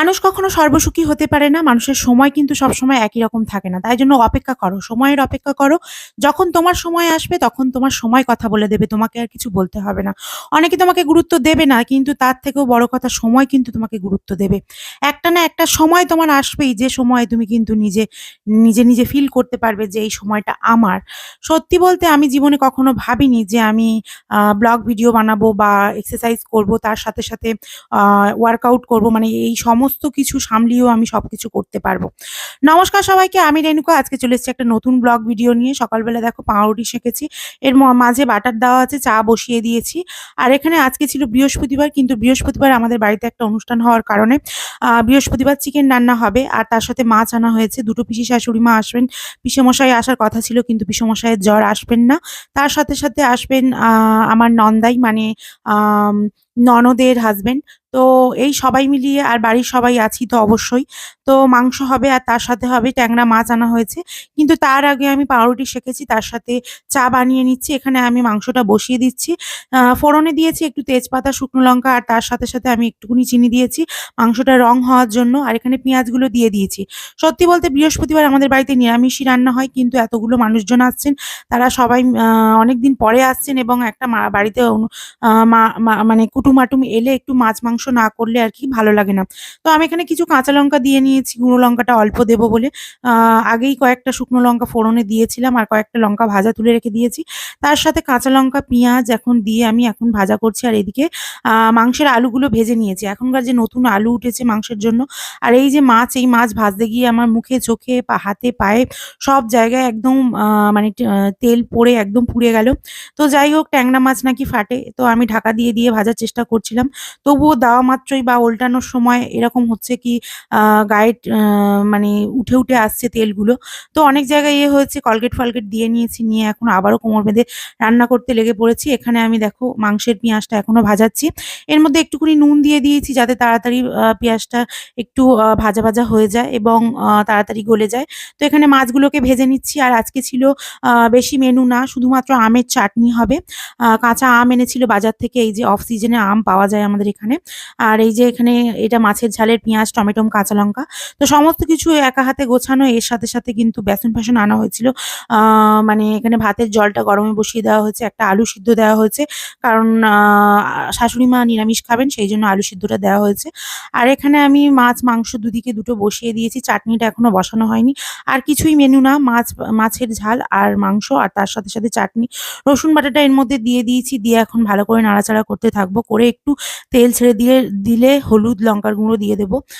মানুষ কখনো সর্বসুখী হতে পারে না। মানুষের সময় কিন্তু সবসময় একই রকম থাকে না। তাই জন্য অপেক্ষা করো, সময়ের অপেক্ষা করো। যখন তোমার সময় আসবে তখন তোমার সময় কথা বলে দেবে। তোমাকে আর কিছু বলতে হবে না। অনেকে তোমাকে গুরুত্ব দেবে না, কিন্তু তার থেকেও বড় কথা সময় কিন্তু তোমাকে গুরুত্ব দেবে। একটা না একটা সময় তোমার আসবেই, যে সময় তুমি কিন্তু নিজে ফিল করতে পারবে যে এই সময়টা আমার। সত্যি বলতে আমি জীবনে কখনো ভাবিনি যে আমি ব্লগ ভিডিও বানাবো বা এক্সারসাইজ করব, তার সাথে ওয়ার্কআউট করব। মানে এই সমস্ত কিছু সামলিয়েও আমি সবকিছু করতে পারবো। নমস্কার সবাইকে, আমি রেণুকা। আজকে চলে এসেছি একটা নতুন ব্লগ ভিডিও নিয়ে। সকালবেলা দেখো পাউরুটি সেঁকেছি। এর মাঝে বাটার দেওয়া আছে, চা বসিয়ে দিয়েছি। আর এখানে আজকে ছিল বৃহস্পতিবার, কিন্তু বৃহস্পতিবার আমাদের বাড়িতে একটা অনুষ্ঠান হওয়ার কারণে বৃহস্পতিবার চিকেন রান্না হবে। আর তার সাথে মাছ আনা হয়েছে। দুটো পিসি শাশুড়ি মা আসবেন। পিসেমশাই আসার কথা ছিল, কিন্তু পিসেমশাইয়ের জ্বর, আসবেন না। তার সাথে আসবেন আমার নন্দাই, মানে আম ননদের হাসব্যান্ড। তো এই সবাই মিলিয়ে, আর বাড়ির সবাই আছি তো অবশ্যই। তো মাংস হবে আর তার সাথে হবে ট্যাংরা মাছ আনা হয়েছে। কিন্তু তার আগে আমি পাউরুটি সেঁকেছি, তার সাথে চা বানিয়ে নিচ্ছি। এখানে আমি মাংসটা বসিয়ে দিচ্ছি। ফোড়নে দিয়েছি একটু তেজপাতা, শুকনো লঙ্কা, আর তার সাথে আমি একটুখানি চিনি দিয়েছি মাংসটা রং হওয়ার জন্য। আর এখানে পেঁয়াজগুলো দিয়ে দিয়েছি। সত্যি বলতে বৃহস্পতিবার আমাদের বাড়িতে নিরামিষই রান্না হয়, কিন্তু এতগুলো মানুষজন আসছেন, তারা সবাই অনেকদিন পরে আসছেন, এবং একটা বাড়িতে মানে কুটুম-আটুম এলে একটু মাছ-মাংস না করলে আরকি ভালো লাগে না। তো আমি এখানে কিছু কাঁচা লঙ্কা দিয়ে নিয়েছি, গুঁড়ো লঙ্কাটা অল্প দেবো বলে। আ আগেই কয়েকটা শুকনো লঙ্কা ফোড়নে দিয়েছিলাম, আর কয়েকটা লঙ্কা ভাজা তুলে রেখে দিয়েছি। তার সাথে কাঁচা লঙ্কা, পেঁয়াজ এখন দিয়ে আমি এখন ভাজা করছি। আর এদিকে মাংসের আলুগুলো ভেজে নিয়েছি। এখনকার যে নতুন আলু উঠেছে মাংসের জন্য। আর এই যে মাছ, এই মাছ ভাজতে গিয়ে আমার মুখে, চোখে, হাতে, পায়ে সব জায়গায় একদম মানে তেল পড়ে একদম পুড়ে গেল। তো যাই হোক, ট্যাংরা মাছ নাকি ফাটে। তো আমি ঢাকা দিয়ে ভাজার চেষ্টা করছিলাম। তবুও দেওয়া মাত্রই বা ওল্টানোর সময় এরকম হচ্ছে কি আ গায়ে মানে উঠে আসছে তেলগুলো। তো অনেক জায়গায় হয়েছে, কলগেট-ফলগেট দিয়ে নিয়েছি। নিয়ে এখন আবারও কোমর বেঁধে রান্না করতে লেগে পড়েছি। এখানে আমি দেখো মাংসের পেঁয়াজটা এখনো ভাজাচ্ছি। এর মধ্যে একটুখানি নুন দিয়ে দিয়েছি, যাতে তাড়াতাড়ি পেঁয়াজটা একটু ভাজা হয়ে যায় এবং তাড়াতাড়ি গলে যায়। তো এখানে মাছগুলোকে ভেজে নিচ্ছি। আর আজকে ছিল বেশি মেনু না, শুধুমাত্র আমের চাটনি হবে। কাঁচা আম এনেছিল বাজার থেকে, এই যে অফ সিজনে আম পাওয়া যায় আমাদের এখানে। আর এই যে এখানে এটা মাছের ঝালের পেঁয়াজ, টমেটো, কাঁচা লঙ্কা। তো সমস্ত কিছু একা হাতে গোছানো। এর সাথে কিন্তু বেসন-ফেসন আনা হয়েছিল। আ মানে এখানে ভাতের জলটা গরমে বসিয়ে দেওয়া হয়েছে। একটা আলু সিদ্ধ দেওয়া হয়েছে। কারণ শাশুড়ি মা নিরামিষ খাবেন, সেইজন্য আলু সিদ্ধটা দেওয়া হয়েছে। আর এখানে আমি মাছ, মাংস দুদিকে দুটো বসিয়ে দিয়েছি। চাটনিটা এখনো বসানো হয়নি। আর কিছুই মেনু না, মাছের ঝাল আর মাংস, আর তার সাথে চাটনি। রসুন বাটাটা এর মধ্যে দিয়ে দিয়েছি। দিয়ে এখন ভালো করে নাড়াচাড়া করতে থাকবো। করে একটু তেল ছেড়ে দিলে হলুদ, লঙ্কার গুঁড়ো দিয়ে দেবো।